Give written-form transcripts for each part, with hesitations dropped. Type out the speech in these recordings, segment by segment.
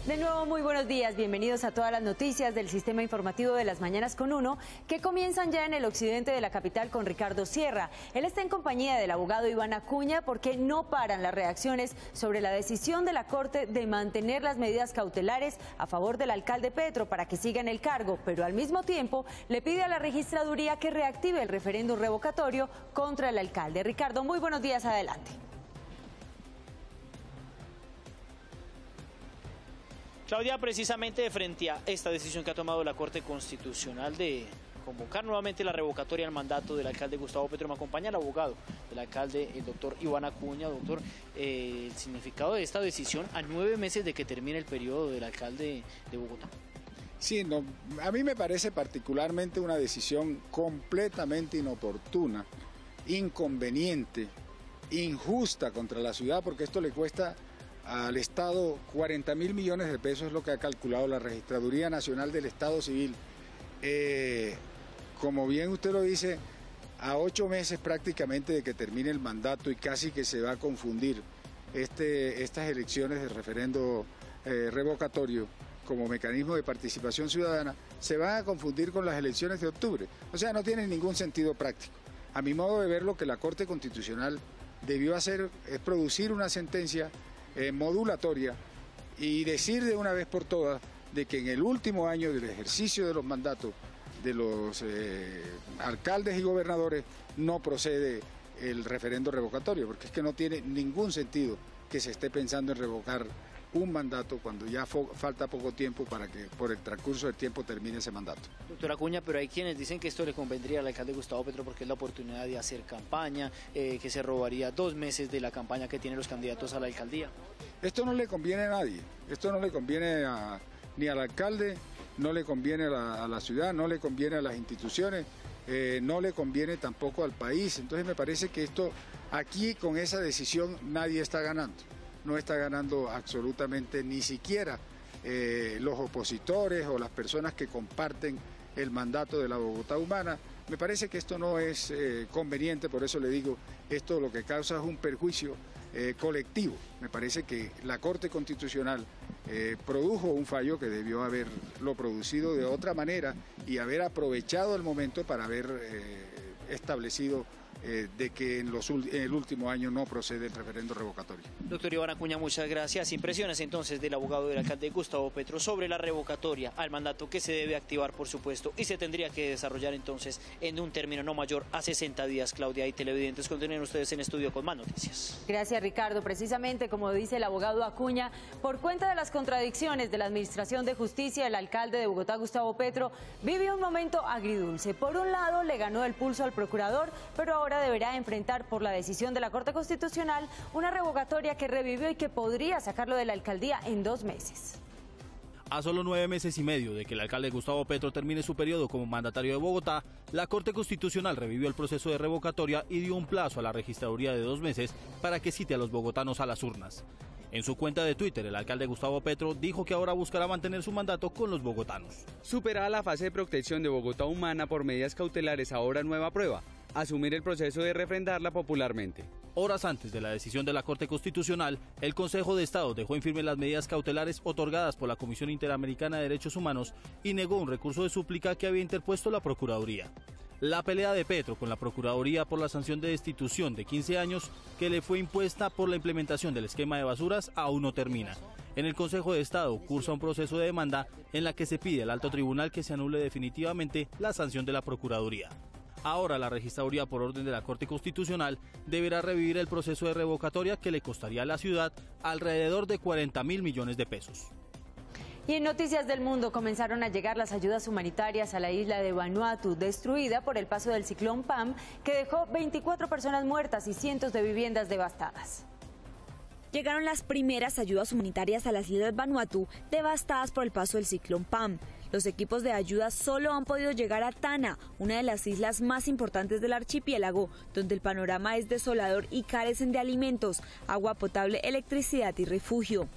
De nuevo, muy buenos días. Bienvenidos a todas las noticias del Sistema Informativo de las Mañanas con Uno, que comienzan ya en el occidente de la capital con Ricardo Sierra. Él está en compañía del abogado Iván Acuña porque no paran las reacciones sobre la decisión de la Corte de mantener las medidas cautelares a favor del alcalde Petro para que siga en el cargo, pero al mismo tiempo le pide a la registraduría que reactive el referéndum revocatorio contra el alcalde. Ricardo, muy buenos días, adelante. Claudia, precisamente frente a esta decisión que ha tomado la Corte Constitucional de convocar nuevamente la revocatoria al mandato del alcalde Gustavo Petro, me acompaña el abogado del alcalde, el doctor Iván Acuña. Doctor, el significado de esta decisión a 9 meses de que termine el periodo del alcalde de Bogotá. Sí, no, a mí me parece particularmente una decisión completamente inoportuna, inconveniente, injusta contra la ciudad, porque esto le cuesta al Estado 40.000 millones de pesos, es lo que ha calculado la Registraduría Nacional del Estado Civil. Como bien usted lo dice, a 8 meses prácticamente de que termine el mandato y casi que se va a confundir estas elecciones de referendo revocatorio como mecanismo de participación ciudadana, se van a confundir con las elecciones de octubre. O sea, no tiene ningún sentido práctico. A mi modo de ver, lo que la Corte Constitucional debió hacer es producir una sentencia modulatoria y decir de una vez por todas de que en el último año del ejercicio de los mandatos de los alcaldes y gobernadores no procede el referendo revocatorio, porque es que no tiene ningún sentido que se esté pensando en revocar un mandato cuando ya falta poco tiempo para que por el transcurso del tiempo termine ese mandato. Doctor Acuña, pero hay quienes dicen que esto le convendría al alcalde Gustavo Petro porque es la oportunidad de hacer campaña, que se robaría 2 meses de la campaña que tienen los candidatos a la alcaldía. Esto no le conviene a nadie, esto no le conviene ni al alcalde, no le conviene a la ciudad, no le conviene a las instituciones, no le conviene tampoco al país. Entonces me parece que esto, aquí con esa decisión nadie está ganando. No está ganando absolutamente ni siquiera los opositores o las personas que comparten el mandato de la Bogotá humana. Me parece que esto no es conveniente, por eso le digo, esto lo que causa es un perjuicio colectivo. Me parece que la Corte Constitucional produjo un fallo que debió haberlo producido de otra manera y haber aprovechado el momento para haber establecido de que en el último año no procede el referendo revocatorio. Doctor Iván Acuña, muchas gracias. Impresiones entonces del abogado del alcalde Gustavo Petro sobre la revocatoria al mandato que se debe activar, por supuesto, y se tendría que desarrollar entonces en un término no mayor a 60 días. Claudia y televidentes, continúen ustedes en estudio con más noticias. Gracias, Ricardo. Precisamente como dice el abogado Acuña, por cuenta de las contradicciones de la Administración de Justicia, el alcalde de Bogotá, Gustavo Petro, vive un momento agridulce. Por un lado, le ganó el pulso al procurador, pero ahora deberá enfrentar por la decisión de la Corte Constitucional una revocatoria que revivió y que podría sacarlo de la alcaldía en 2 meses. A solo 9 meses y medio de que el alcalde Gustavo Petro termine su periodo como mandatario de Bogotá, la Corte Constitucional revivió el proceso de revocatoria y dio un plazo a la registraduría de 2 meses para que cite a los bogotanos a las urnas. En su cuenta de Twitter, el alcalde Gustavo Petro dijo que ahora buscará mantener su mandato con los bogotanos. Superada la fase de protección de Bogotá humana por medidas cautelares, ahora nueva prueba: asumir el proceso de refrendarla popularmente. Horas antes de la decisión de la Corte Constitucional, el Consejo de Estado dejó en firme las medidas cautelares otorgadas por la Comisión Interamericana de Derechos Humanos y negó un recurso de súplica que había interpuesto la Procuraduría. La pelea de Petro con la Procuraduría por la sanción de destitución de 15 años que le fue impuesta por la implementación del esquema de basuras aún no termina. En el Consejo de Estado cursa un proceso de demanda en la que se pide al Alto Tribunal que se anule definitivamente la sanción de la Procuraduría. Ahora la registraduría, por orden de la Corte Constitucional, deberá revivir el proceso de revocatoria que le costaría a la ciudad alrededor de 40.000 millones de pesos. Y en Noticias del Mundo comenzaron a llegar las ayudas humanitarias a la isla de Vanuatu, destruida por el paso del ciclón Pam, que dejó 24 personas muertas y cientos de viviendas devastadas. Llegaron las primeras ayudas humanitarias a las islas Vanuatu, devastadas por el paso del ciclón Pam. Los equipos de ayuda solo han podido llegar a Tana, una de las islas más importantes del archipiélago, donde el panorama es desolador y carecen de alimentos, agua potable, electricidad y refugio.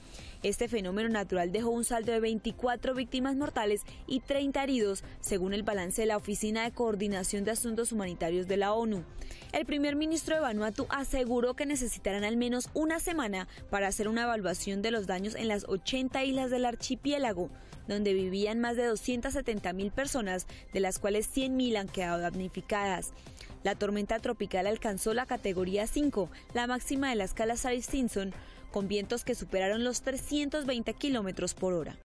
Este fenómeno natural dejó un saldo de 24 víctimas mortales y 30 heridos, según el balance de la Oficina de Coordinación de Asuntos Humanitarios de la ONU. El primer ministro de Vanuatu aseguró que necesitarán al menos una semana para hacer una evaluación de los daños en las 80 islas del archipiélago, donde vivían más de 270.000 personas, de las cuales 100.000 han quedado damnificadas. La tormenta tropical alcanzó la categoría 5, la máxima de la escala Saffir-Simpson, con vientos que superaron los 320 kilómetros por hora.